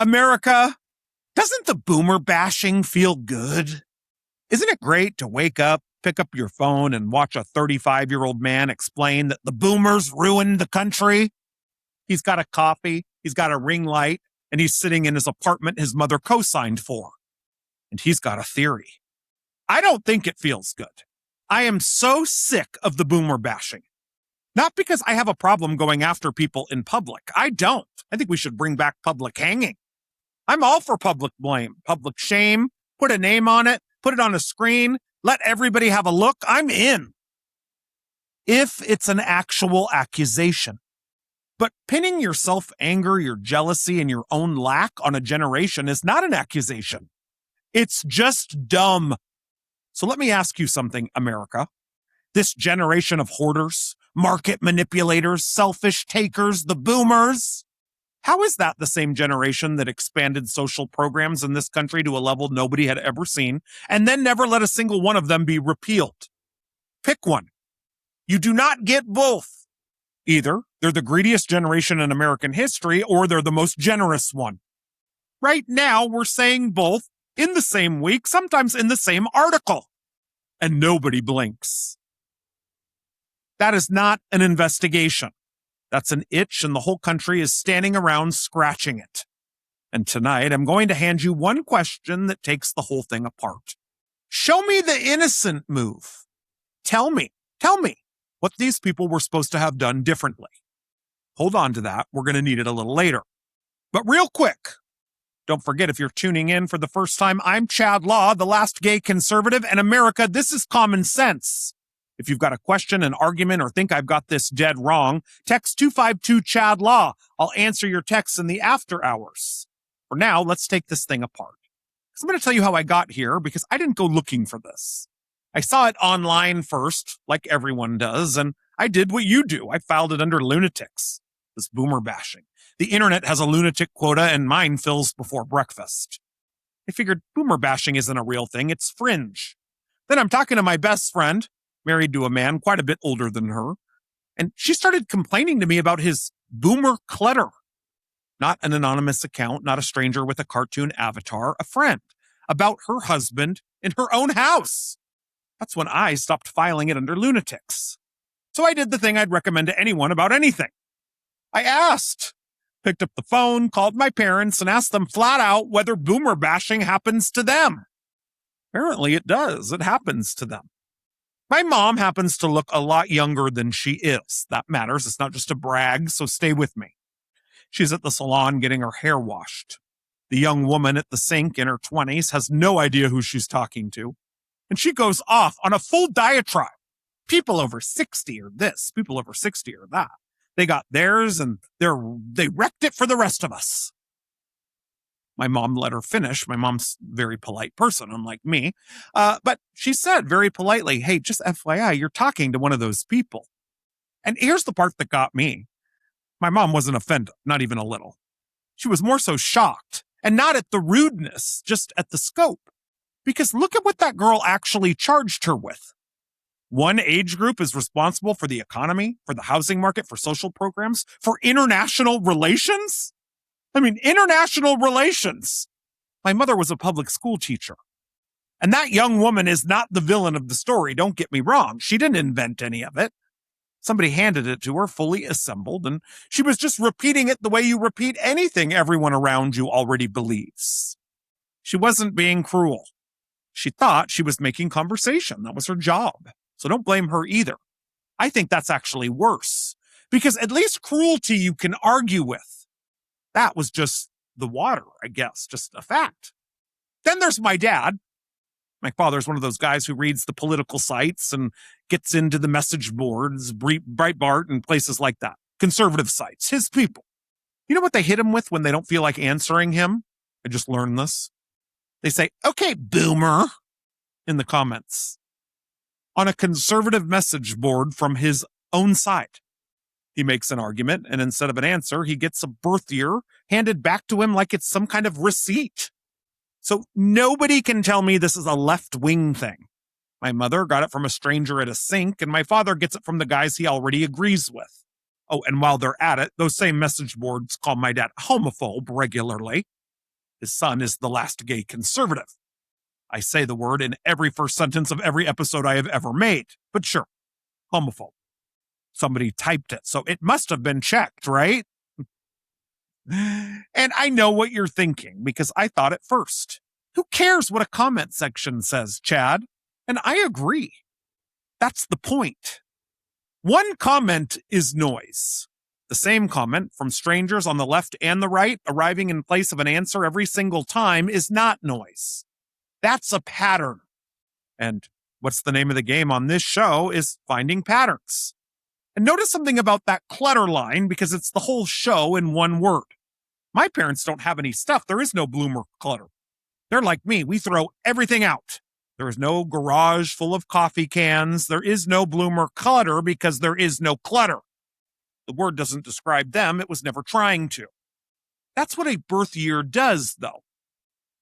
America, doesn't the boomer bashing feel good? Isn't it great to wake up, pick up your phone, and watch a 35-year-old man explain that the boomers ruined the country? He's got a coffee, he's got a ring light, and he's sitting in his apartment his mother co-signed for. And he's got a theory. I don't think it feels good. I am so sick of the boomer bashing. Not because I have a problem going after people in public. I don't. I think we should bring back public hanging. I'm all for public blame, public shame, put a name on it, put it on a screen, let everybody have a look. I'm in. If it's an actual accusation. But pinning your self-anger, your jealousy, and your own lack on a generation is not an accusation. It's just dumb. So let me ask you something, America. This generation of hoarders, market manipulators, selfish takers, the boomers, how is that the same generation that expanded social programs in this country to a level nobody had ever seen, and then never let a single one of them be repealed? Pick one. You do not get both. Either they're the greediest generation in American history, or they're the most generous one. Right now, we're saying both in the same week, sometimes in the same article, and nobody blinks. That is not an investigation. That's an itch, and the whole country is standing around scratching it. And tonight, I'm going to hand you one question that takes the whole thing apart. Show me the innocent move. Tell me what these people were supposed to have done differently. Hold on to that. We're going to need it a little later. But real quick, don't forget, if you're tuning in for the first time, I'm Chad Law, the last gay conservative, and America, this is common sense. If you've got a question, an argument, or think I've got this dead wrong, text 252-CHAD-LAW. I'll answer your texts in the after hours. For now, let's take this thing apart. I'm going to tell you how I got here, because I didn't go looking for this. I saw it online first, like everyone does, and I did what you do. I filed it under lunatics, this boomer bashing. The internet has a lunatic quota, and mine fills before breakfast. I figured boomer bashing isn't a real thing, it's fringe. Then I'm talking to my best friend, married to a man quite a bit older than her, and she started complaining to me about his boomer clutter. Not an anonymous account, not a stranger with a cartoon avatar, a friend, about her husband in her own house. That's when I stopped filing it under lunatics. So I did the thing I'd recommend to anyone about anything. I asked, picked up the phone, called my parents, and asked them flat out whether boomer bashing happens to them. Apparently it does. It happens to them. My mom happens to look a lot younger than she is. That matters. It's not just a brag, so stay with me. She's at the salon getting her hair washed. The young woman at the sink in her 20s has no idea who she's talking to. And she goes off on a full diatribe. People over 60 are this, people over 60 are that. They got theirs and they wrecked it for the rest of us. My mom let her finish. My mom's a very polite person, unlike me. But she said very politely, hey, just FYI, you're talking to one of those people. And here's the part that got me. My mom wasn't offended, not even a little. She was more so shocked, and not at the rudeness, just at the scope. Because look at what that girl actually charged her with. One age group is responsible for the economy, for the housing market, for social programs, for international relations. International relations. My mother was a public school teacher. And that young woman is not the villain of the story, don't get me wrong. She didn't invent any of it. Somebody handed it to her fully assembled, and she was just repeating it the way you repeat anything everyone around you already believes. She wasn't being cruel. She thought she was making conversation. That was her job. So don't blame her either. I think that's actually worse, because at least cruelty you can argue with. That was just the water, I guess, just a fact. Then there's my dad. My father's one of those guys who reads the political sites and gets into the message boards, Breitbart and places like that. Conservative sites, his people. You know what they hit him with when they don't feel like answering him? I just learned this. They say, okay, boomer, in the comments. On a conservative message board from his own side. He makes an argument, and instead of an answer, he gets a birth year handed back to him like it's some kind of receipt. So nobody can tell me this is a left-wing thing. My mother got it from a stranger at a sink, and my father gets it from the guys he already agrees with. Oh, and while they're at it, those same message boards call my dad homophobe regularly. His son is the last gay conservative. I say the word in every first sentence of every episode I have ever made. But sure, homophobe. Somebody typed it, so it must have been checked, right? And I know what you're thinking, because I thought it first. Who cares what a comment section says, Chad? And I agree. That's the point. One comment is noise. The same comment from strangers on the left and the right arriving in place of an answer every single time is not noise. That's a pattern. And what's the name of the game on this show is finding patterns. And notice something about that clutter line, because it's the whole show in one word. My parents don't have any stuff. There is no bloomer clutter. They're like me. We throw everything out. There is no garage full of coffee cans. There is no bloomer clutter because there is no clutter. The word doesn't describe them. It was never trying to. That's what a birth year does, though.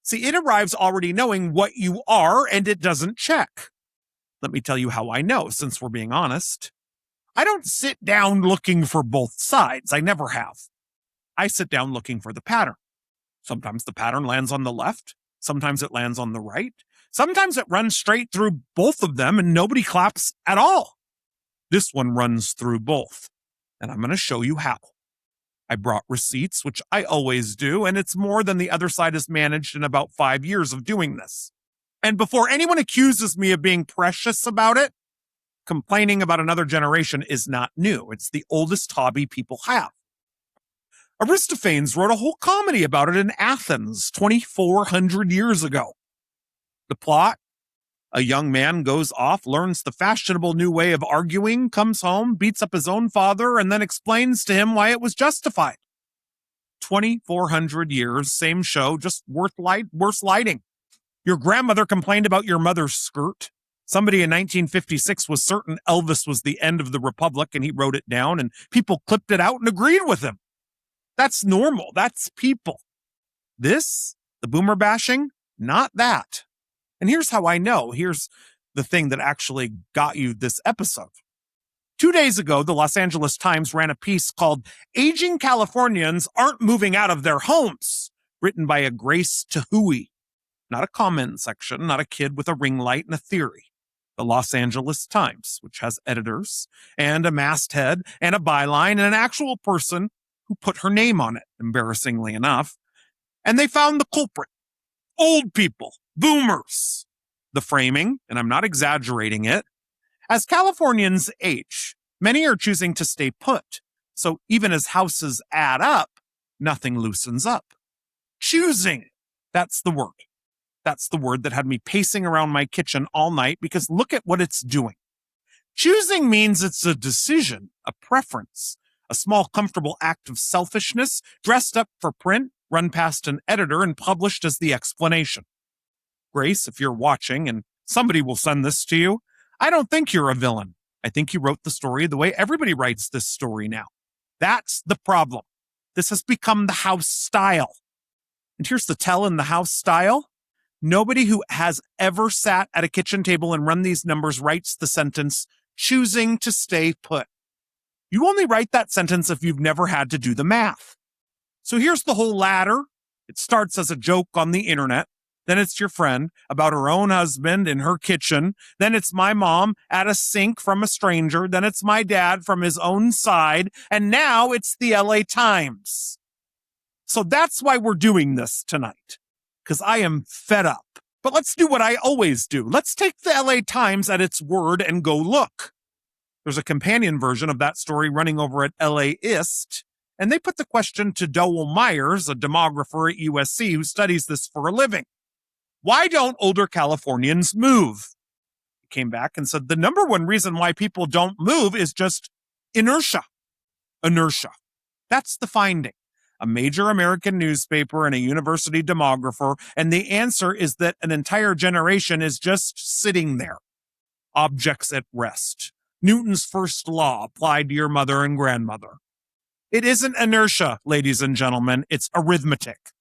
See, it arrives already knowing what you are, and it doesn't check. Let me tell you how I know, since we're being honest. I don't sit down looking for both sides. I never have. I sit down looking for the pattern. Sometimes the pattern lands on the left. Sometimes it lands on the right. Sometimes it runs straight through both of them and nobody claps at all. This one runs through both, and I'm going to show you how. I brought receipts, which I always do, and it's more than the other side has managed in about 5 years of doing this. And before anyone accuses me of being precious about it, complaining about another generation is not new. It's the oldest hobby people have. Aristophanes wrote a whole comedy about it in Athens 2,400 years ago. The plot: a young man goes off, learns the fashionable new way of arguing, comes home, beats up his own father, and then explains to him why it was justified. 2,400 years, same show, just worse lighting. Your grandmother complained about your mother's skirt. Somebody in 1956 was certain Elvis was the end of the Republic, and he wrote it down, and people clipped it out and agreed with him. That's normal. That's people. This, the boomer bashing, not that. And here's how I know. Here's the thing that actually got you this episode. 2 days ago, the Los Angeles Times ran a piece called "Aging Californians Aren't Moving Out of Their Homes," written by a Grace Tahui. Not a comment section, not a kid with a ring light and a theory. The Los Angeles Times, which has editors and a masthead and a byline and an actual person who put her name on it, embarrassingly enough. And they found the culprit. Old people, boomers. The framing, and I'm not exaggerating it, as Californians age, many are choosing to stay put. So even as houses add up, nothing loosens up. Choosing, that's the word. That's the word that had me pacing around my kitchen all night, because look at what it's doing. Choosing means it's a decision, a preference, a small, comfortable act of selfishness dressed up for print, run past an editor, and published as the explanation. Grace, if you're watching, and somebody will send this to you, I don't think you're a villain. I think you wrote the story the way everybody writes this story now. That's the problem. This has become the house style. And here's the tell in the house style. Nobody who has ever sat at a kitchen table and run these numbers writes the sentence, "choosing to stay put." You only write that sentence if you've never had to do the math. So here's the whole ladder. It starts as a joke on the internet. Then it's your friend about her own husband in her kitchen. Then it's my mom at a sink from a stranger. Then it's my dad from his own side. And now it's the LA Times. So that's why we're doing this tonight, because I am fed up. But let's do what I always do. Let's take the LA Times at its word and go look. There's a companion version of that story running over at LAist, and they put the question to Dowell Myers, a demographer at USC who studies this for a living. Why don't older Californians move? He came back and said the number one reason why people don't move is just inertia. Inertia. That's the finding. A major American newspaper and a university demographer, and the answer is that an entire generation is just sitting there. Objects at rest. Newton's first law applied to your mother and grandmother. It isn't inertia, ladies and gentlemen. It's arithmetic.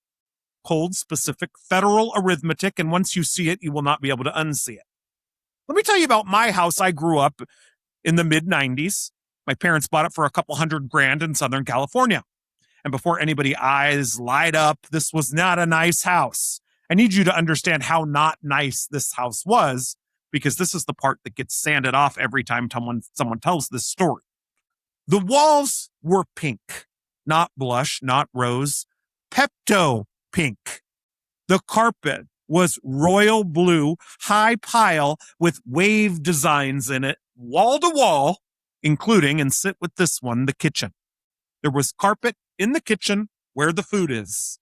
Cold, specific, federal arithmetic, and once you see it, you will not be able to unsee it. Let me tell you about my house. I grew up in the mid-90s. My parents bought it for $200,000 in Southern California. And before anybody eyes light up, this was not a nice house. I need you to understand how not nice this house was, because this is the part that gets sanded off every time someone tells this story. The walls were pink, not blush, not rose, Pepto pink. The carpet was royal blue, high pile with wave designs in it, wall to wall, including, and sit with this one, the kitchen. There was carpet in the kitchen where the food is.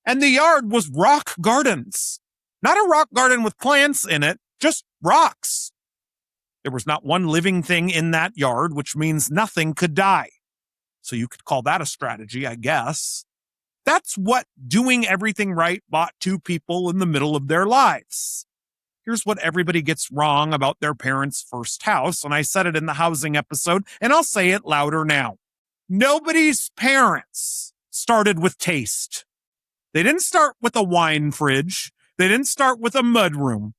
And the yard was rock gardens. Not a rock garden with plants in it, just rocks. There was not one living thing in that yard, which means nothing could die. So you could call that a strategy, I guess. That's what doing everything right bought two people in the middle of their lives. Here's what everybody gets wrong about their parents' first house, and I said it in the housing episode, and I'll say it louder now. Nobody's parents started with taste. They didn't start with a wine fridge. They didn't start with a mud room.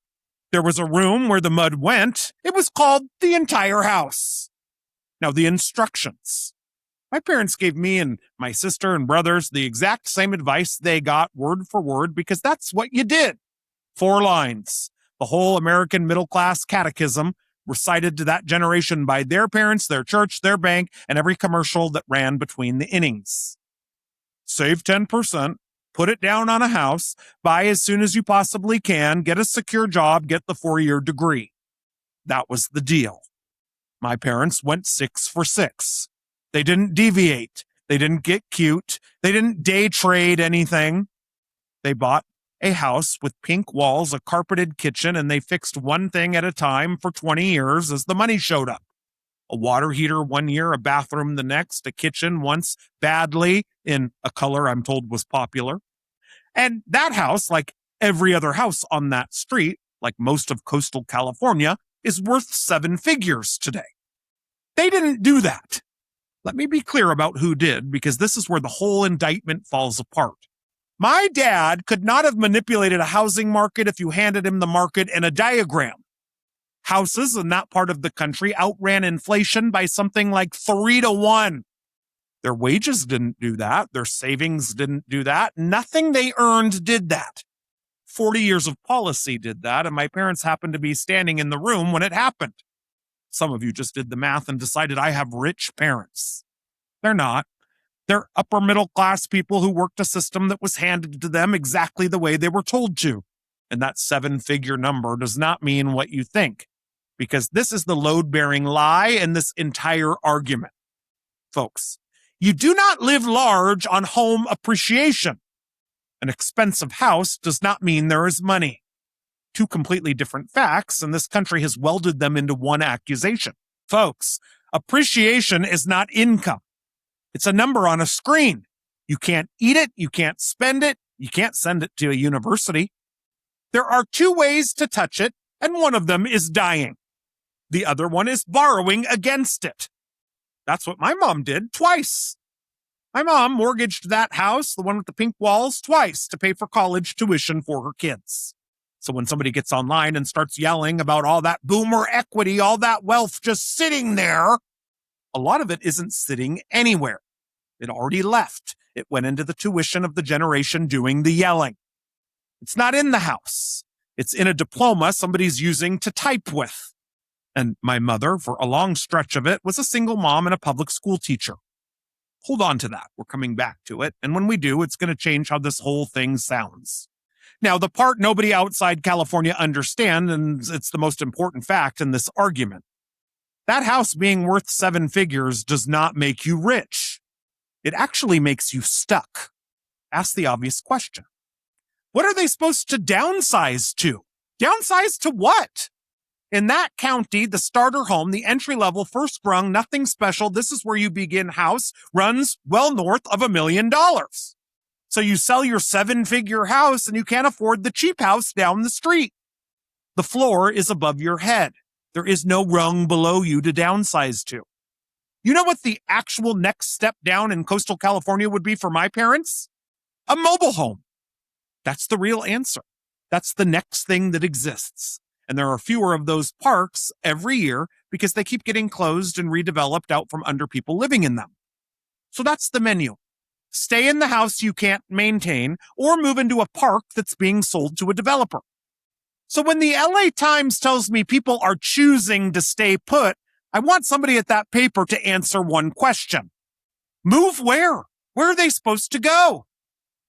There was a room where the mud went. It was called the entire house. Now, the instructions. My parents gave me and my sister and brothers the exact same advice they got word for word, because that's what you did. 4 lines. The whole American middle-class catechism recited to that generation by their parents, their church, their bank, and every commercial that ran between the innings. Save 10%, put it down on a house, buy as soon as you possibly can, get a secure job, get the 4-year degree. That was the deal. My parents went 6 for 6. They didn't deviate. They didn't get cute. They didn't day trade anything. They bought a house with pink walls, a carpeted kitchen, and they fixed one thing at a time for 20 years as the money showed up. A water heater one year, a bathroom the next, a kitchen once badly in a color I'm told was popular. And that house, like every other house on that street, like most of coastal California, is worth 7 figures today. They didn't do that. Let me be clear about who did, because this is where the whole indictment falls apart. My dad could not have manipulated a housing market if you handed him the market and a diagram. Houses in that part of the country outran inflation by something like 3-to-1. Their wages didn't do that. Their savings didn't do that. Nothing they earned did that. 40 years of policy did that, and my parents happened to be standing in the room when it happened. Some of you just did the math and decided I have rich parents. They're not. They're upper middle class people who worked a system that was handed to them exactly the way they were told to. And that 7-figure number does not mean what you think, because this is the load-bearing lie in this entire argument. Folks, you do not live large on home appreciation. An expensive house does not mean there is money. 2 completely different facts, and this country has welded them into one accusation. Folks, appreciation is not income. It's a number on a screen. You can't eat it, you can't spend it, you can't send it to a university. There are 2 ways to touch it, and one of them is dying. The other one is borrowing against it. That's what my mom did twice. My mom mortgaged that house, the one with the pink walls, twice to pay for college tuition for her kids. So when somebody gets online and starts yelling about all that boomer equity, all that wealth just sitting there, a lot of it isn't sitting anywhere. It already left. It went into the tuition of the generation doing the yelling. It's not in the house. It's in a diploma somebody's using to type with. And my mother, for a long stretch of it, was a single mom and a public school teacher. Hold on to that. We're coming back to it. And when we do, it's going to change how this whole thing sounds. Now, the part nobody outside California understands, and it's the most important fact in this argument, that house being worth 7 figures does not make you rich. It actually makes you stuck. Ask the obvious question. What are they supposed to downsize to? Downsize to what? In that county, the starter home, the entry-level, first rung, nothing special, this is where you begin house, runs well north of $1 million. So you sell your 7-figure house and you can't afford the cheap house down the street. The floor is above your head. There is no rung below you to downsize to. You know what the actual next step down in coastal California would be for my parents? A mobile home. That's the real answer. That's the next thing that exists. And there are fewer of those parks every year because they keep getting closed and redeveloped out from under people living in them. So that's the menu. stay in the house you can't maintain, or move into a park that's being sold to a developer. So when the LA Times tells me people are choosing to stay put, I want somebody at that paper to answer one question. Move where? Where are they supposed to go?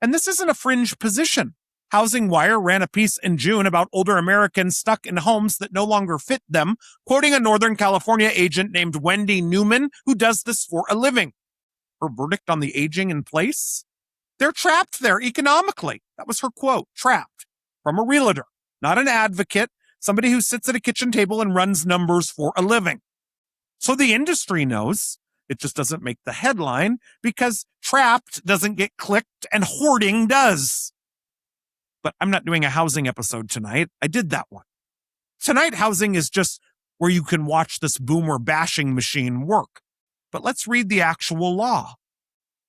And this isn't a fringe position. Housing Wire ran a piece in June about older Americans stuck in homes that no longer fit them, quoting a Northern California agent named Wendy Newman, who does this for a living. Her verdict on the aging in place? They're trapped there economically. That was her quote, trapped, from a realtor, not an advocate, somebody who sits at a kitchen table and runs numbers for a living. So the industry knows. It just doesn't make the headline because trapped doesn't get clicked and hoarding does. But I'm not doing a housing episode tonight. I did that one. Tonight, housing is just where you can watch this boomer bashing machine work. But let's read the actual law.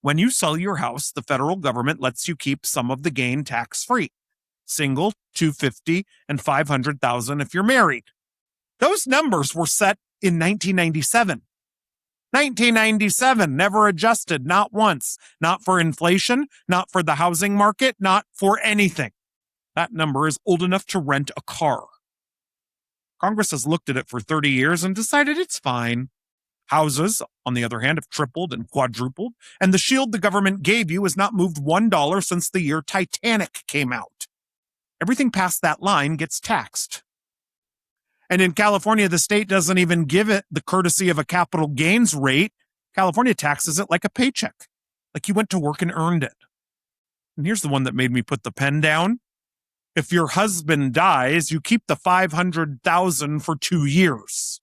When you sell your house, the federal government lets you keep some of the gain tax-free. Single, $250,000, and $500,000 if you're married. Those numbers were set in 1997. 1997, never adjusted, not once. Not for inflation, not for the housing market, not for anything. That number is old enough to rent a car. Congress has looked at it for 30 years and decided it's fine. Houses, on the other hand, have tripled and quadrupled, and the shield the government gave you has not moved $1 since the year Titanic came out. Everything past that line gets taxed. And in California, the state doesn't even give it the courtesy of a capital gains rate. California taxes it like a paycheck, like you went to work and earned it. And here's the one that made me put the pen down. If your husband dies, you keep the $500,000 for 2 years.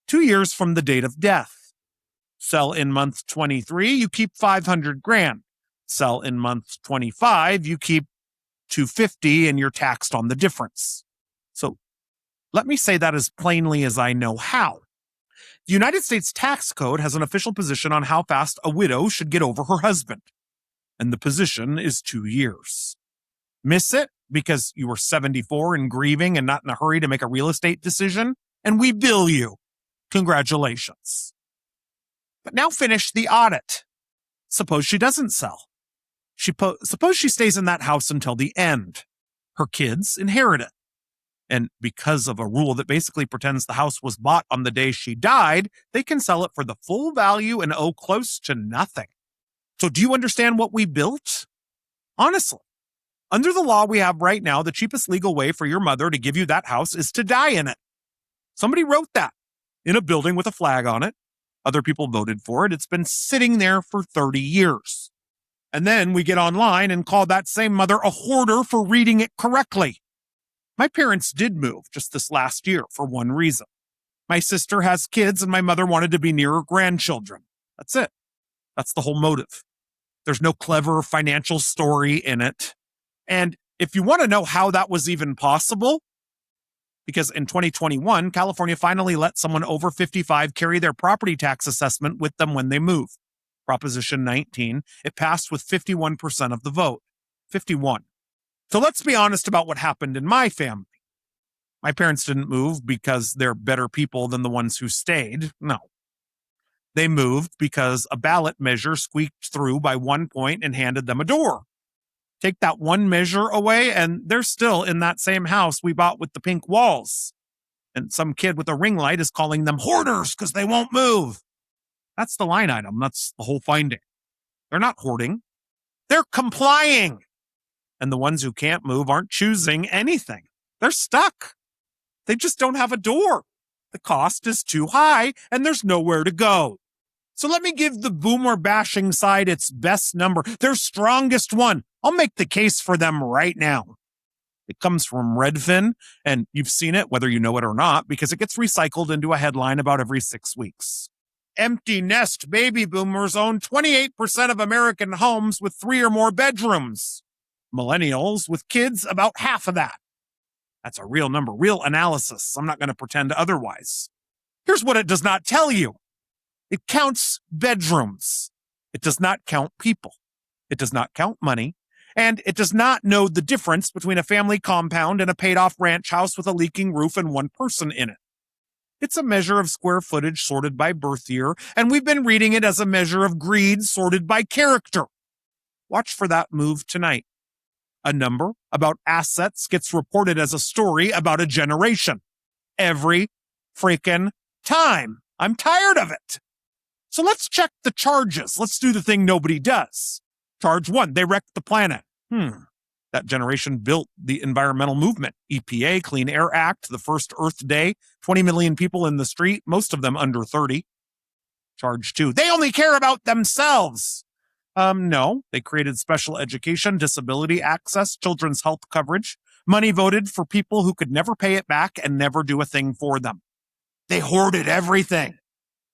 2 years from the date of death. Sell in month 23, you keep $500,000. Sell in month 25, you keep $250,000 and you're taxed on the difference. So let me say that as plainly as I know how. The United States tax code has an official position on how fast a widow should get over her husband. And the position is 2 years. Miss it because you were 74 and grieving and not in a hurry to make a real estate decision, and we bill you. Congratulations. But now finish the audit. Suppose she doesn't sell. Suppose she stays in that house until the end. Her kids inherit it. And because of a rule that basically pretends the house was bought on the day she died, they can sell it for the full value and owe close to nothing. So do you understand what we built? Honestly, under the law we have right now, the cheapest legal way for your mother to give you that house is to die in it. Somebody wrote that in a building with a flag on it. Other people voted for it. It's been sitting there for 30 years. And then we get online and call that same mother a hoarder for reading it correctly. My parents did move just this last year for one reason. My sister has kids and my mother wanted to be near her grandchildren. That's it. That's the whole motive. There's no clever financial story in it. And if you want to know how that was even possible, because in 2021, California finally let someone over 55 carry their property tax assessment with them when they move. Proposition 19, it passed with 51% of the vote. 51. So let's be honest about what happened in my family. My parents didn't move because they're better people than the ones who stayed. No. They moved because a ballot measure squeaked through by 1 point and handed them a door. Take that one measure away and they're still in that same house we bought with the pink walls. And some kid with a ring light is calling them hoarders because they won't move. That's the line item. That's the whole finding. They're not hoarding. They're complying. And the ones who can't move aren't choosing anything. They're stuck. They just don't have a door. The cost is too high and there's nowhere to go. So let me give the boomer bashing side its best number, their strongest one. I'll make the case for them right now. It comes from Redfin, and you've seen it whether you know it or not, because it gets recycled into a headline about every 6 weeks. Empty nest baby boomers own 28% of American homes with 3 or more bedrooms. Millennials with kids, about half of that. That's a real number, real analysis. I'm not going to pretend otherwise. Here's what it does not tell you. It counts bedrooms. It does not count people. It does not count money. And it does not know the difference between a family compound and a paid-off ranch house with a leaking roof and one person in it. It's a measure of square footage sorted by birth year, and we've been reading it as a measure of greed sorted by character. Watch for that move tonight. A number about assets gets reported as a story about a generation. Every freaking time. I'm tired of it. So let's check the charges. Let's do the thing nobody does. Charge 1, they wrecked the planet. That generation built the environmental movement. EPA, Clean Air Act, the first Earth Day, 20 million people in the street, most of them under 30. Charge 2, they only care about themselves. No, they created special education, disability access, children's health coverage, money voted for people who could never pay it back and never do a thing for them. They hoarded everything.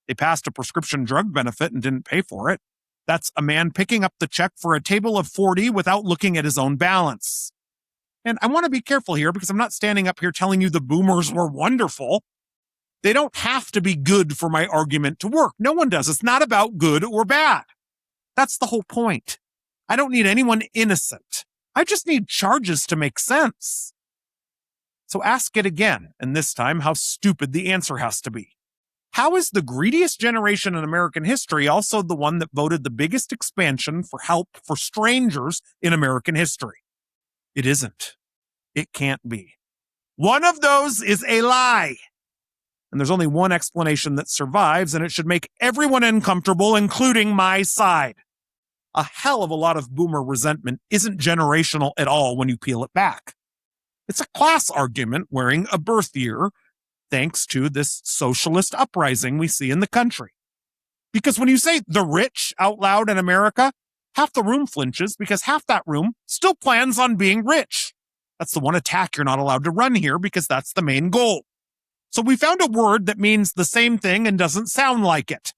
They passed a prescription drug benefit and didn't pay for it. That's a man picking up the check for a table of 40 without looking at his own balance. And I want to be careful here because I'm not standing up here telling you the boomers were wonderful. They don't have to be good for my argument to work. No one does. It's not about good or bad. That's the whole point. I don't need anyone innocent. I just need charges to make sense. So ask it again, and this time how stupid the answer has to be. How is the greediest generation in American history also the one that voted the biggest expansion for help for strangers in American history? It isn't. It can't be. One of those is a lie. And there's only one explanation that survives, and it should make everyone uncomfortable, including my side. A hell of a lot of boomer resentment isn't generational at all when you peel it back. It's a class argument wearing a birth year, thanks to this socialist uprising we see in the country. Because when you say the rich out loud in America, half the room flinches because half that room still plans on being rich. That's the one attack you're not allowed to run here because that's the main goal. So we found a word that means the same thing and doesn't sound like it.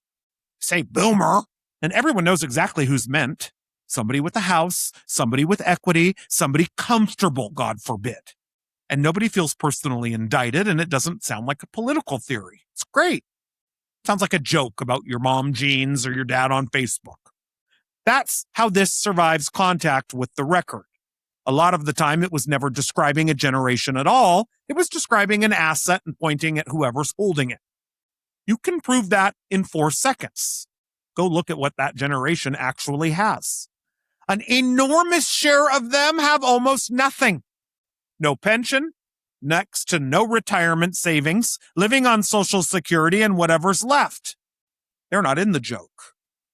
Say boomer, and everyone knows exactly who's meant. Somebody with a house, somebody with equity, somebody comfortable, God forbid. And nobody feels personally indicted, and it doesn't sound like a political theory. It's great. Sounds like a joke about your mom jeans or your dad on Facebook. That's how this survives contact with the record. A lot of the time, it was never describing a generation at all. It was describing an asset and pointing at whoever's holding it. You can prove that in 4 seconds. Go look at what that generation actually has. An enormous share of them have almost nothing. No pension, next to no retirement savings, living on Social Security and whatever's left. They're not in the joke.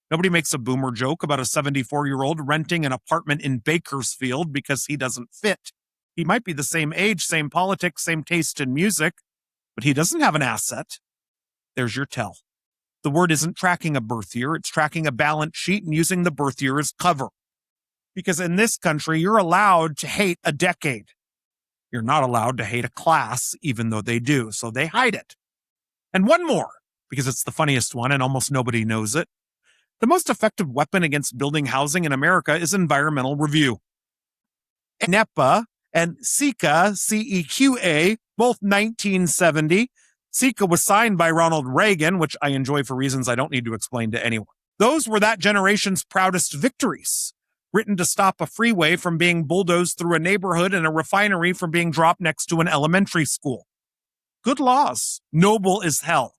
Nobody makes a boomer joke about a 74-year-old renting an apartment in Bakersfield because he doesn't fit. He might be the same age, same politics, same taste in music, but he doesn't have an asset. There's your tell. The word isn't tracking a birth year, it's tracking a balance sheet and using the birth year as cover. Because in this country, you're allowed to hate a decade. You're not allowed to hate a class, even though they do, so they hide it. And one more, because it's the funniest one and almost nobody knows it. The most effective weapon against building housing in America is environmental review. NEPA and CEQA, C-E-Q-A, both 1970. CEQA was signed by Ronald Reagan, which I enjoy for reasons I don't need to explain to anyone. Those were that generation's proudest victories. Written to stop a freeway from being bulldozed through a neighborhood and a refinery from being dropped next to an elementary school. Good laws. Noble as hell.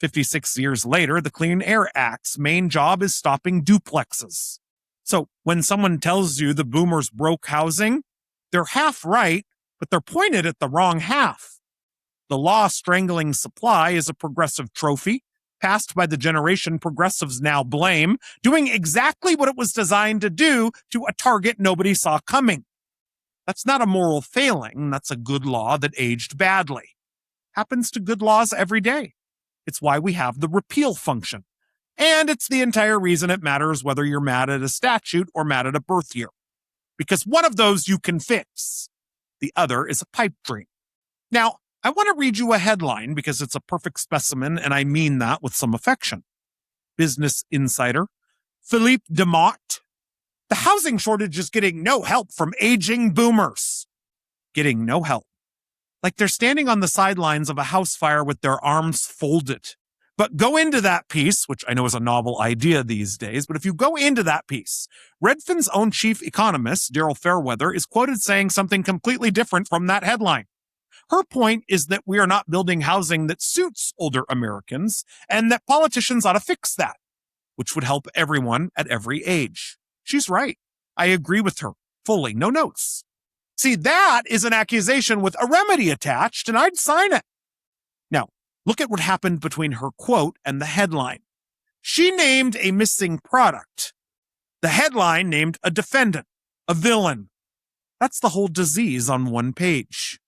56 years later, the Clean Air Act's main job is stopping duplexes. So when someone tells you the boomers broke housing, they're half right, but they're pointed at the wrong half. The law strangling supply is a progressive trophy, passed by the generation progressives now blame, doing exactly what it was designed to do to a target nobody saw coming. That's not a moral failing. That's a good law that aged badly. Happens to good laws every day. It's why we have the repeal function. And it's the entire reason it matters whether you're mad at a statute or mad at a birth year. Because one of those you can fix. The other is a pipe dream. Now, I want to read you a headline because it's a perfect specimen, and I mean that with some affection. Business Insider. Philippe Demotte. The housing shortage is getting no help from aging boomers. Getting no help. Like they're standing on the sidelines of a house fire with their arms folded. But go into that piece, which I know is a novel idea these days, but if you go into that piece, Redfin's own chief economist, Daryl Fairweather, is quoted saying something completely different from that headline. Her point is that we are not building housing that suits older Americans and that politicians ought to fix that, which would help everyone at every age. She's right. I agree with her fully. No notes. See, that is an accusation with a remedy attached, and I'd sign it. Now, look at what happened between her quote and the headline. She named a missing product. The headline named a defendant, a villain. That's the whole disease on one page.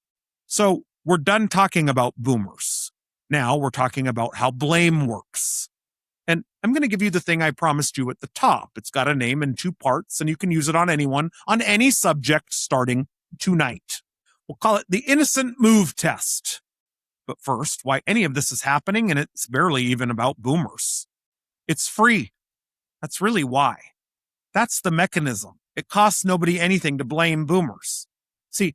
So we're done talking about boomers. Now we're talking about how blame works. And I'm going to give you the thing I promised you at the top. It's got a name in 2 parts, and you can use it on anyone, on any subject starting tonight. We'll call it the innocent move test. But first, why any of this is happening, and it's barely even about boomers. It's free. That's really why. That's the mechanism. It costs nobody anything to blame boomers. See,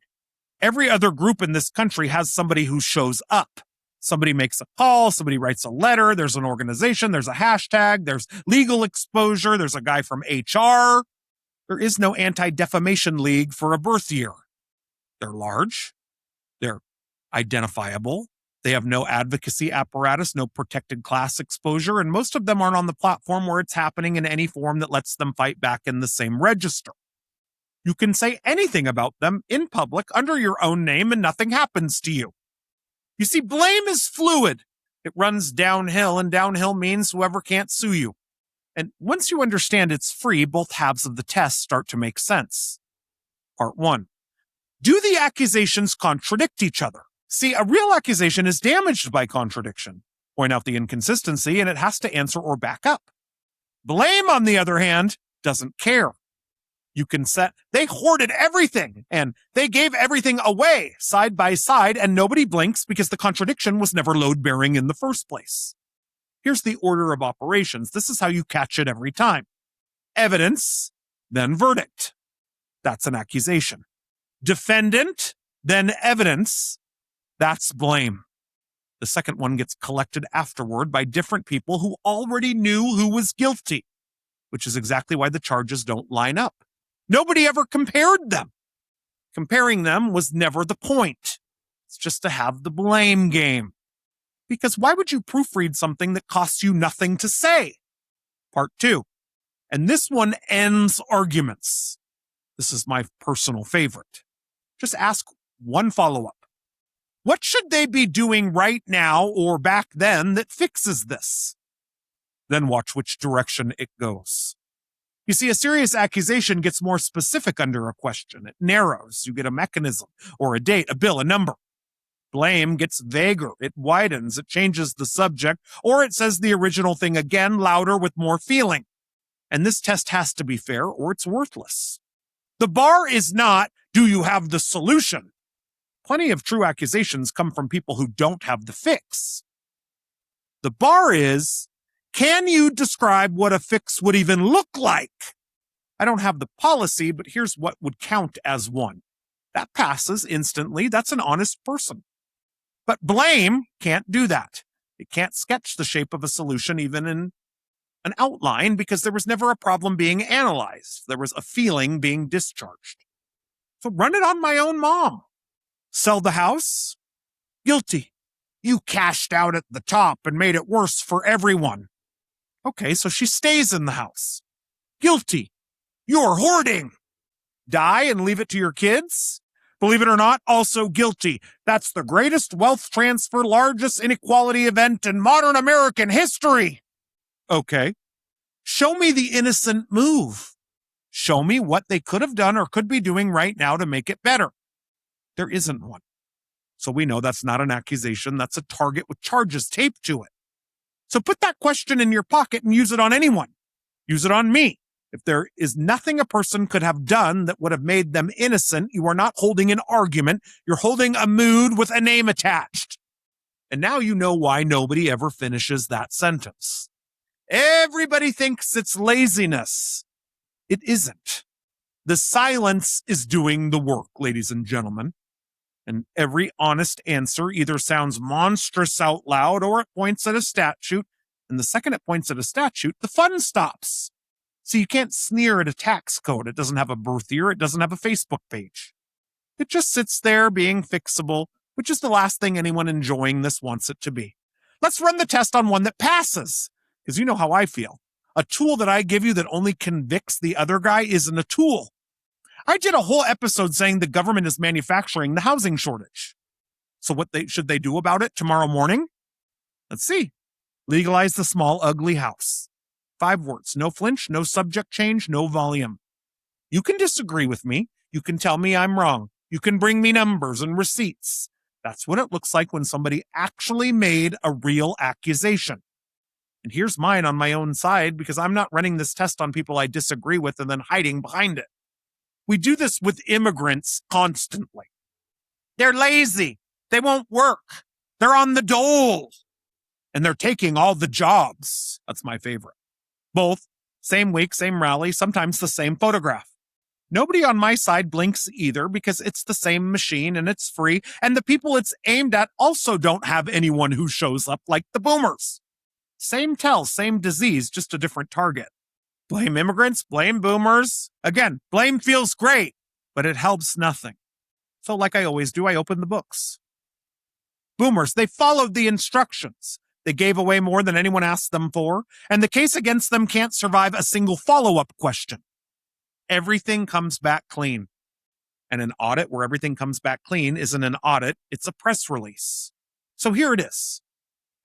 every other group in this country has somebody who shows up. Somebody makes a call, somebody writes a letter, there's an organization, there's a hashtag, there's legal exposure, there's a guy from HR. There is no anti-defamation league for a birth year. They're large, they're identifiable, they have no advocacy apparatus, no protected class exposure, and most of them aren't on the platform where it's happening in any form that lets them fight back in the same register. You can say anything about them in public under your own name and nothing happens to you. You see, blame is fluid. It runs downhill, and downhill means whoever can't sue you. And once you understand it's free, both halves of the test start to make sense. Part 1. Do the accusations contradict each other? See, a real accusation is damaged by contradiction. Point out the inconsistency, and it has to answer or back up. Blame, on the other hand, doesn't care. You can set, they hoarded everything, and they gave everything away side by side, and nobody blinks because the contradiction was never load-bearing in the first place. Here's the order of operations. This is how you catch it every time. Evidence, then verdict. That's an accusation. Defendant, then evidence. That's blame. The second one gets collected afterward by different people who already knew who was guilty, which is exactly why the charges don't line up. Nobody ever compared them. Comparing them was never the point. It's just to have the blame game. Because why would you proofread something that costs you nothing to say? Part 2. And this one ends arguments. This is my personal favorite. Just ask one follow-up. What should they be doing right now or back then that fixes this? Then watch which direction it goes. You see, a serious accusation gets more specific under a question. It narrows. You get a mechanism or a date, a bill, a number. Blame gets vaguer. It widens. It changes the subject, or it says the original thing again, louder with more feeling. And this test has to be fair or it's worthless. The bar is not, do you have the solution? Plenty of true accusations come from people who don't have the fix. The bar is, can you describe what a fix would even look like? I don't have the policy, but here's what would count as one. That passes instantly. That's an honest person. But blame can't do that. It can't sketch the shape of a solution even in an outline because there was never a problem being analyzed. There was a feeling being discharged. So run it on my own mom. Sell the house? Guilty. You cashed out at the top and made it worse for everyone. Okay, so she stays in the house. Guilty. You're hoarding. Die and leave it to your kids? Believe it or not, also guilty. That's the greatest wealth transfer, largest inequality event in modern American history. Okay. Show me the innocent move. Show me what they could have done or could be doing right now to make it better. There isn't one. So we know that's not an accusation. That's a target with charges taped to it. So put that question in your pocket and use it on anyone. Use it on me. If there is nothing a person could have done that would have made them innocent, you are not holding an argument. You're holding a mood with a name attached. And now you know why nobody ever finishes that sentence. Everybody thinks it's laziness. It isn't. The silence is doing the work, ladies and gentlemen. And every honest answer either sounds monstrous out loud or it points at a statute. And the second it points at a statute, the fun stops. So you can't sneer at a tax code. It doesn't have a birth year. It doesn't have a Facebook page. It just sits there being fixable, which is the last thing anyone enjoying this wants it to be. Let's run the test on one that passes, because you know how I feel. A tool that I give you that only convicts the other guy isn't a tool. I did a whole episode saying the government is manufacturing the housing shortage. So what should they do about it tomorrow morning? Let's see. Legalize the small, ugly house. 5 words. No flinch, no subject change, no volume. You can disagree with me. You can tell me I'm wrong. You can bring me numbers and receipts. That's what it looks like when somebody actually made a real accusation. And here's mine on my own side, because I'm not running this test on people I disagree with and then hiding behind it. We do this with immigrants constantly. They're lazy. They won't work. They're on the dole. And they're taking all the jobs. That's my favorite. Both, same week, same rally, sometimes the same photograph. Nobody on my side blinks either, because it's the same machine and it's free. And the people it's aimed at also don't have anyone who shows up like the boomers. Same tell, same disease, just a different target. Blame immigrants, blame boomers. Again, blame feels great, but it helps nothing. So like I always do, I open the books. Boomers, they followed the instructions. They gave away more than anyone asked them for, and the case against them can't survive a single follow-up question. Everything comes back clean. And an audit where everything comes back clean isn't an audit, it's a press release. So here it is.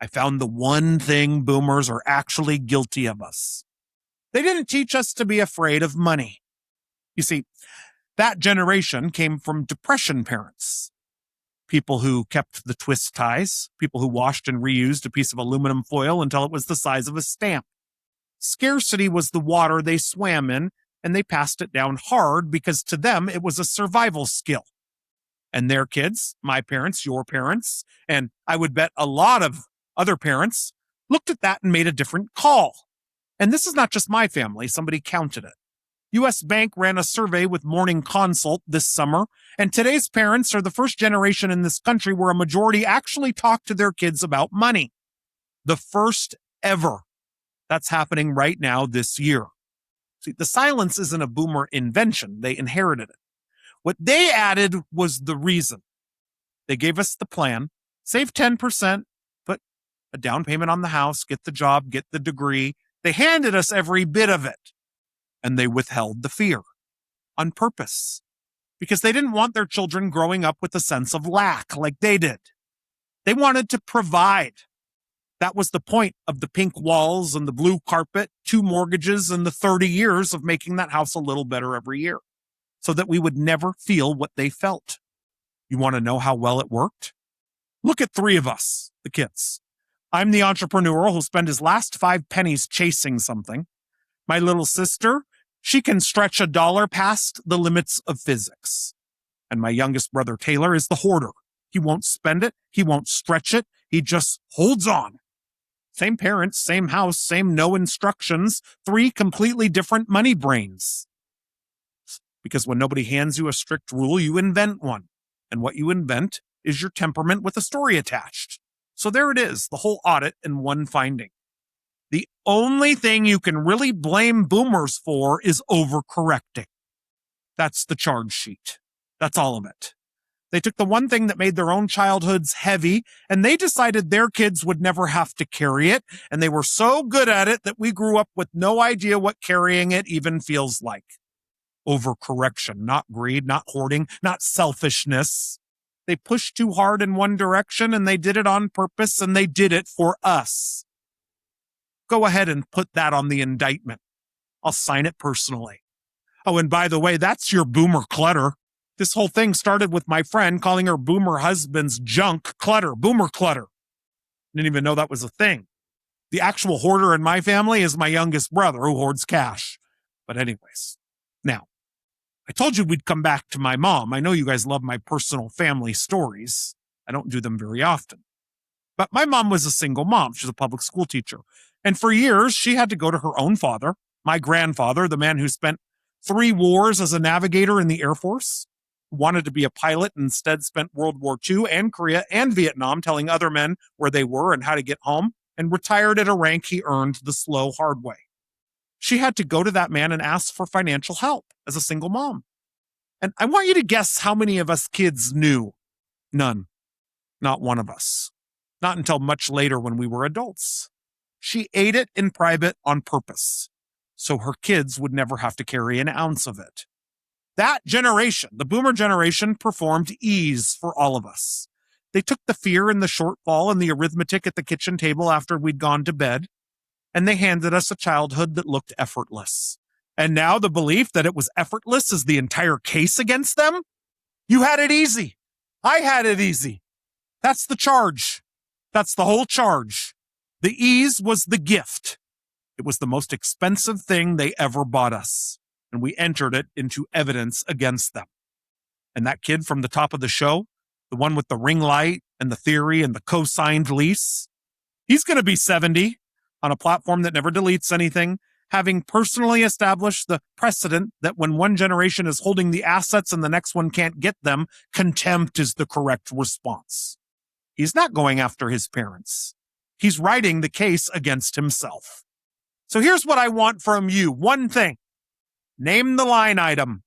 I found the one thing boomers are actually guilty of us. They didn't teach us to be afraid of money. You see, that generation came from Depression parents. People who kept the twist ties, people who washed and reused a piece of aluminum foil until it was the size of a stamp. Scarcity was the water they swam in, and they passed it down hard because to them it was a survival skill. And their kids, my parents, your parents, and I would bet a lot of other parents, looked at that and made a different call. And this is not just my family, somebody counted it. U.S. Bank ran a survey with Morning Consult this summer, and today's parents are the first generation in this country where a majority actually talk to their kids about money. The first ever. That's happening right now this year. See, the silence isn't a boomer invention. They inherited it. What they added was the reason. They gave us the plan, save 10%, put a down payment on the house, get the job, get the degree. They handed us every bit of it. And they withheld the fear on purpose because they didn't want their children growing up with a sense of lack like they did. They wanted to provide. That was the point of the pink walls and the blue carpet, 2 mortgages, and the 30 years of making that house a little better every year so that we would never feel what they felt. You want to know how well it worked? Look at 3 of us, the kids. I'm the entrepreneur who'll spend his last 5 pennies chasing something. My little sister, she can stretch $1 past the limits of physics. And my youngest brother, Taylor, is the hoarder. He won't spend it. He won't stretch it. He just holds on. Same parents, same house, same no instructions, 3 completely different money brains. Because when nobody hands you a strict rule, you invent one. And what you invent is your temperament with a story attached. So there it is, the whole audit in one finding. The only thing you can really blame boomers for is overcorrecting. That's the charge sheet. That's all of it. They took the one thing that made their own childhoods heavy, and they decided their kids would never have to carry it, and they were so good at it that we grew up with no idea what carrying it even feels like. Overcorrection, not greed, not hoarding, not selfishness. They pushed too hard in one direction, and they did it on purpose, and they did it for us. Go ahead and put that on the indictment. I'll sign it personally. Oh, and by the way, that's your boomer clutter. This whole thing started with my friend calling her boomer husband's junk clutter, boomer clutter. Didn't even know that was a thing. The actual hoarder in my family is my youngest brother who hoards cash. But anyways, now, I told you we'd come back to my mom. I know you guys love my personal family stories. I don't do them very often. But my mom was a single mom. She's a public school teacher. And for years, she had to go to her own father, my grandfather, the man who spent 3 wars as a navigator in the Air Force, wanted to be a pilot and instead spent World War II and Korea and Vietnam telling other men where they were and how to get home, and retired at a rank he earned the slow, hard way. She had to go to that man and ask for financial help as a single mom. And I want you to guess how many of us kids knew. None. Not one of us. Not until much later when we were adults. She ate it in private on purpose, so her kids would never have to carry an ounce of it. That generation, the boomer generation, performed ease for all of us. They took the fear and the shortfall and the arithmetic at the kitchen table after we'd gone to bed, and they handed us a childhood that looked effortless. And now the belief that it was effortless is the entire case against them? You had it easy. I had it easy. That's the charge. That's the whole charge. The ease was the gift. It was the most expensive thing they ever bought us, and we entered it into evidence against them. And that kid from the top of the show, the one with the ring light and the theory and the co-signed lease, he's going to be 70 on a platform that never deletes anything, having personally established the precedent that when one generation is holding the assets and the next one can't get them, contempt is the correct response. He's not going after his parents. He's writing the case against himself. So here's what I want from you. One thing. Name the line item.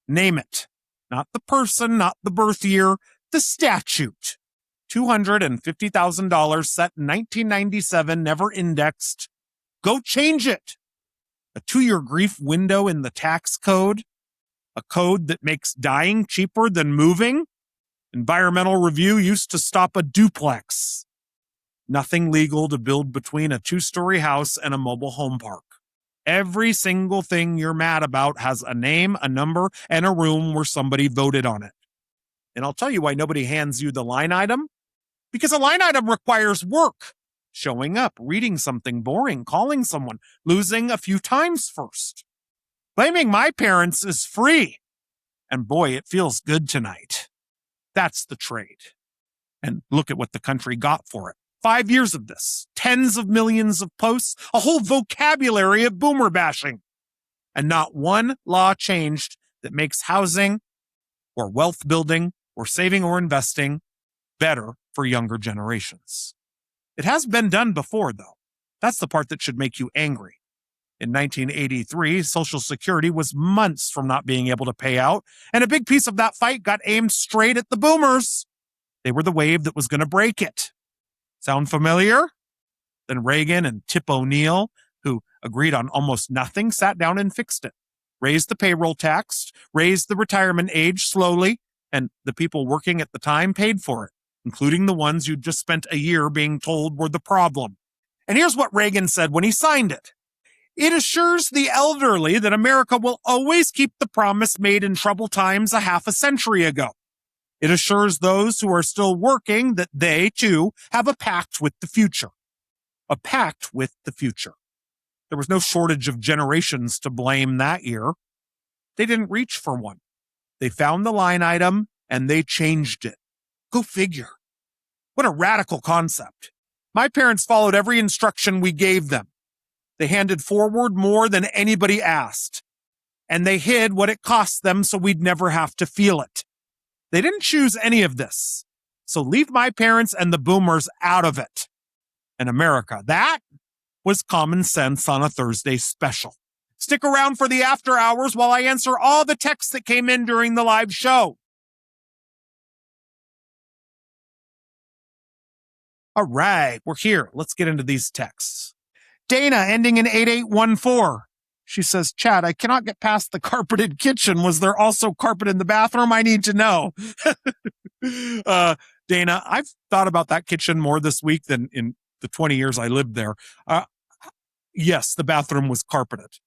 Name it. Not the person, not the birth year, the statute. $250,000 set in 1997, never indexed. Go change it. A 2-year grief window in the tax code. A code that makes dying cheaper than moving. Environmental review used to stop a duplex. Nothing legal to build between a 2-story house and a mobile home park. Every single thing you're mad about has a name, a number, and a room where somebody voted on it. And I'll tell you why nobody hands you the line item. Because a line item requires work. Showing up, reading something boring, calling someone, losing a few times first. Blaming my parents is free. And boy, it feels good tonight. That's the trade. And look at what the country got for it. 5 years of this, tens of millions of posts, a whole vocabulary of boomer bashing. And not one law changed that makes housing or wealth building or saving or investing better for younger generations. It has been done before, though. That's the part that should make you angry. In 1983, Social Security was months from not being able to pay out, and a big piece of that fight got aimed straight at the boomers. They were the wave that was going to break it. Sound familiar? Then Reagan and Tip O'Neill, who agreed on almost nothing, sat down and fixed it. Raised the payroll tax, raised the retirement age slowly, and the people working at the time paid for it, including the ones you'd just spent a year being told were the problem. And here's what Reagan said when he signed it. It assures the elderly that America will always keep the promise made in troubled times a half a century ago. It assures those who are still working that they, too, have a pact with the future. A pact with the future. There was no shortage of generations to blame that year. They didn't reach for one. They found the line item and they changed it. Go figure. What a radical concept. My parents followed every instruction we gave them. They handed forward more than anybody asked. And they hid what it cost them so we'd never have to feel it. They didn't choose any of this. So leave my parents and the boomers out of it. And America, that was common sense on a Thursday special. Stick around for the after hours while I answer all the texts that came in during the live show. All right, we're here. Let's get into these texts. Dana, ending in 8814. She says, Chad, I cannot get past the carpeted kitchen. Was there also carpet in the bathroom? I need to know. Dana, I've thought about that kitchen more this week than in the 20 years I lived there. Yes, the bathroom was carpeted,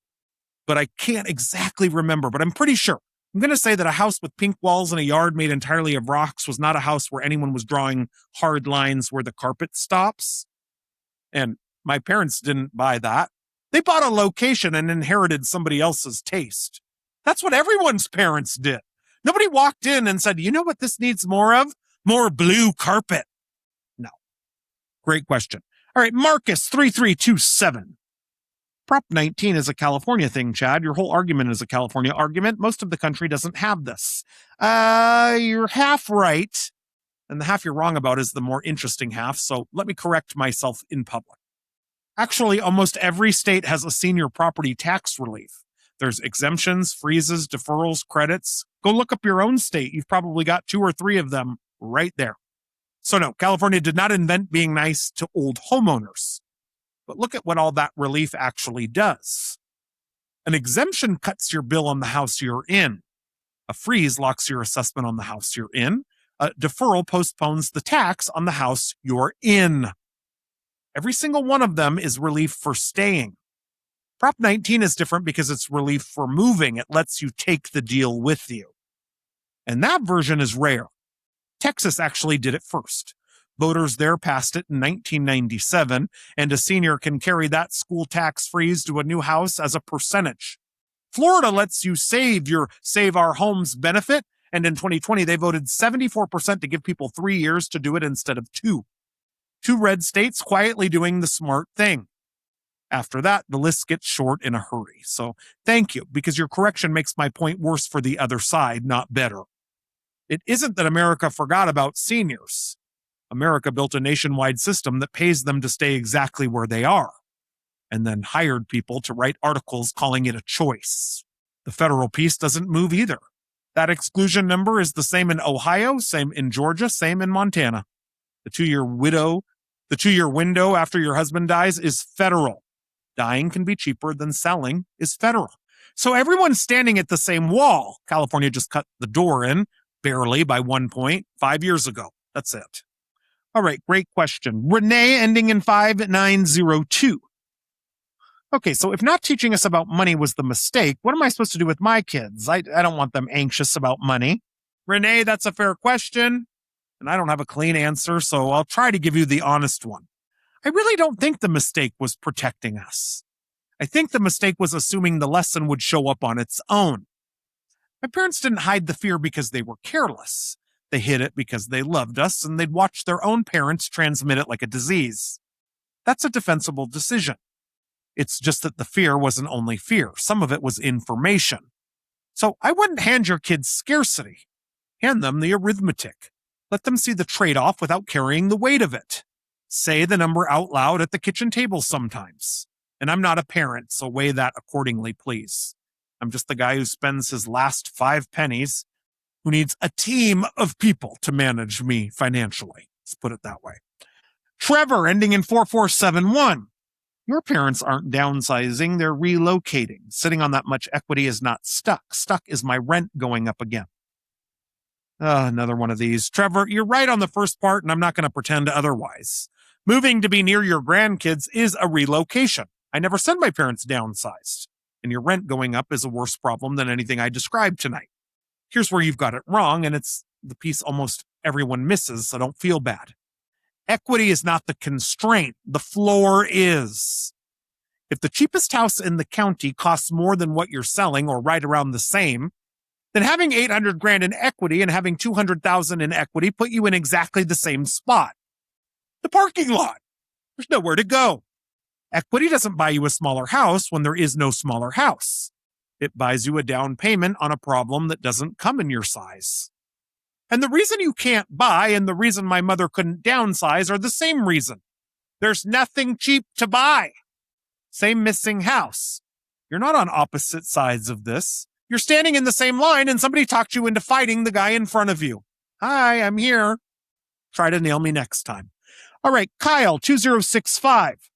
but I can't exactly remember, but I'm pretty sure. I'm going to say that a house with pink walls and a yard made entirely of rocks was not a house where anyone was drawing hard lines where the carpet stops. And my parents didn't buy that. They bought a location and inherited somebody else's taste. That's what everyone's parents did. Nobody walked in and said, you know what this needs more of? More blue carpet. No. Great question. All right, Marcus 3327. Prop 19 is a California thing, Chad. Your whole argument is a California argument. Most of the country doesn't have this. You're half right, and the half you're wrong about is the more interesting half, so let me correct myself in public. Actually, almost every state has a senior property tax relief. There's exemptions, freezes, deferrals, credits. Go look up your own state. You've probably got 2 or 3 of them right there. So no, California did not invent being nice to old homeowners. But look at what all that relief actually does. An exemption cuts your bill on the house you're in. A freeze locks your assessment on the house you're in. A deferral postpones the tax on the house you're in. Every single one of them is relief for staying. Prop 19 is different because it's relief for moving. It lets you take the deal with you. And that version is rare. Texas actually did it first. Voters there passed it in 1997, and a senior can carry that school tax freeze to a new house as a percentage. Florida lets you save your Save Our Homes benefit, and in 2020, they voted 74% to give people 3 years to do it instead of 2. 2 red states quietly doing the smart thing. After that, the list gets short in a hurry. So thank you, because your correction makes my point worse for the other side, not better. It isn't that America forgot about seniors. America built a nationwide system that pays them to stay exactly where they are, and then hired people to write articles calling it a choice. The federal piece doesn't move either. That exclusion number is the same in Ohio, same in Georgia, same in Montana. The 2-year window after your husband dies is federal. Dying can be cheaper than selling is federal. So everyone's standing at the same wall. California just cut the door in, barely by 1 point, 5 years ago. That's it. All right, great question. Renee, ending in 5902. Okay, so if not teaching us about money was the mistake, what am I supposed to do with my kids? I don't want them anxious about money. Renee, that's a fair question, and I don't have a clean answer, so I'll try to give you the honest one. I really don't think the mistake was protecting us. I think the mistake was assuming the lesson would show up on its own. My parents didn't hide the fear because they were careless. They hid it because they loved us, and they'd watched their own parents transmit it like a disease. That's a defensible decision. It's just that the fear wasn't only fear. Some of it was information. So I wouldn't hand your kids scarcity. Hand them the arithmetic. Let them see the trade-off without carrying the weight of it. Say the number out loud at the kitchen table sometimes. And I'm not a parent, so weigh that accordingly, please. I'm just the guy who spends his last 5 pennies, who needs a team of people to manage me financially. Let's put it that way. Trevor, ending in 4471. Your parents aren't downsizing, they're relocating. Sitting on that much equity is not stuck. Stuck is my rent going up again. Another one of these. Trevor, you're right on the first part, and I'm not going to pretend otherwise. Moving to be near your grandkids is a relocation. I never said my parents downsized. And your rent going up is a worse problem than anything I described tonight. Here's where you've got it wrong, and it's the piece almost everyone misses, so don't feel bad. Equity is not the constraint. The floor is. If the cheapest house in the county costs more than what you're selling, or right around the same, then having $800,000 in equity and having $200,000 in equity put you in exactly the same spot. The parking lot. There's nowhere to go. Equity doesn't buy you a smaller house when there is no smaller house. It buys you a down payment on a problem that doesn't come in your size. And the reason you can't buy and the reason my mother couldn't downsize are the same reason. There's nothing cheap to buy. Same missing house. You're not on opposite sides of this. You're standing in the same line and somebody talked you into fighting the guy in front of you. Hi, I'm here. Try to nail me next time. All right, Kyle, 2065.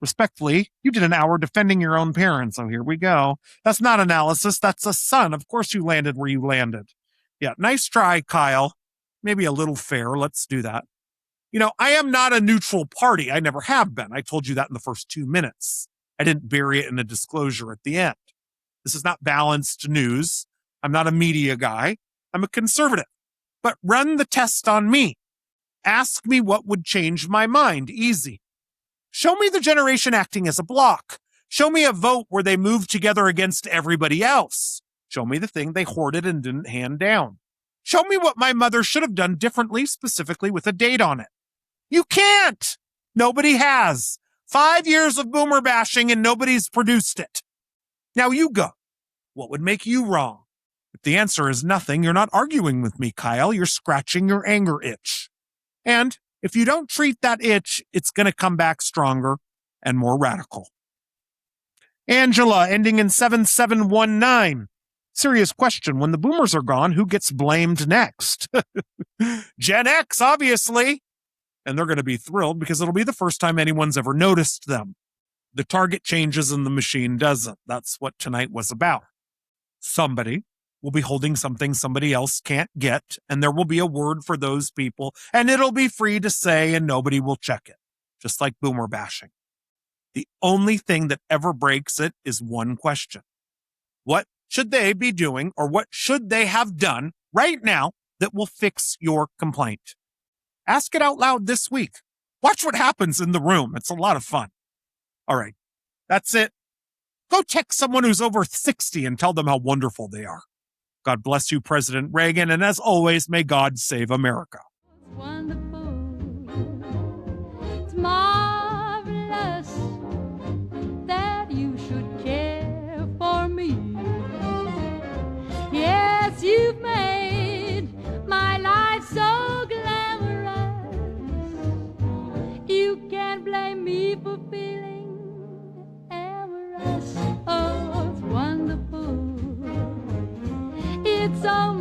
Respectfully, you did an hour defending your own parents. Oh, here we go. That's not analysis. That's a son. Of course you landed where you landed. Yeah, nice try, Kyle. Maybe a little fair. Let's do that. You know, I am not a neutral party. I never have been. I told you that in the first 2 minutes. I didn't bury it in a disclosure at the end. This is not balanced news. I'm not a media guy. I'm a conservative. But run the test on me. Ask me what would change my mind. Easy. Show me the generation acting as a block. Show me a vote where they moved together against everybody else. Show me the thing they hoarded and didn't hand down. Show me what my mother should have done differently, specifically with a date on it. You can't. Nobody has. 5 years of boomer bashing and nobody's produced it. Now you go. What would make you wrong? If the answer is nothing, you're not arguing with me, Kyle. You're scratching your anger itch. And if you don't treat that itch, it's going to come back stronger and more radical. Angela, ending in 7719. Serious question. When the boomers are gone, who gets blamed next? Gen X, obviously. And they're going to be thrilled because it'll be the first time anyone's ever noticed them. The target changes and the machine doesn't. That's what tonight was about. Somebody will be holding something somebody else can't get, and there will be a word for those people, and it'll be free to say, and nobody will check it, just like boomer bashing. The only thing that ever breaks it is one question. What should they be doing, or what should they have done right now that will fix your complaint? Ask it out loud this week. Watch what happens in the room. It's a lot of fun. All right, that's it. Go text someone who's over 60 and tell them how wonderful they are. God bless you, President Reagan, and as always, may God save America. It's wonderful. It's marvelous that you should care for me. Yes, you've made my life so glamorous. You can't blame me for feeling amorous. Oh, it's wonderful. It's so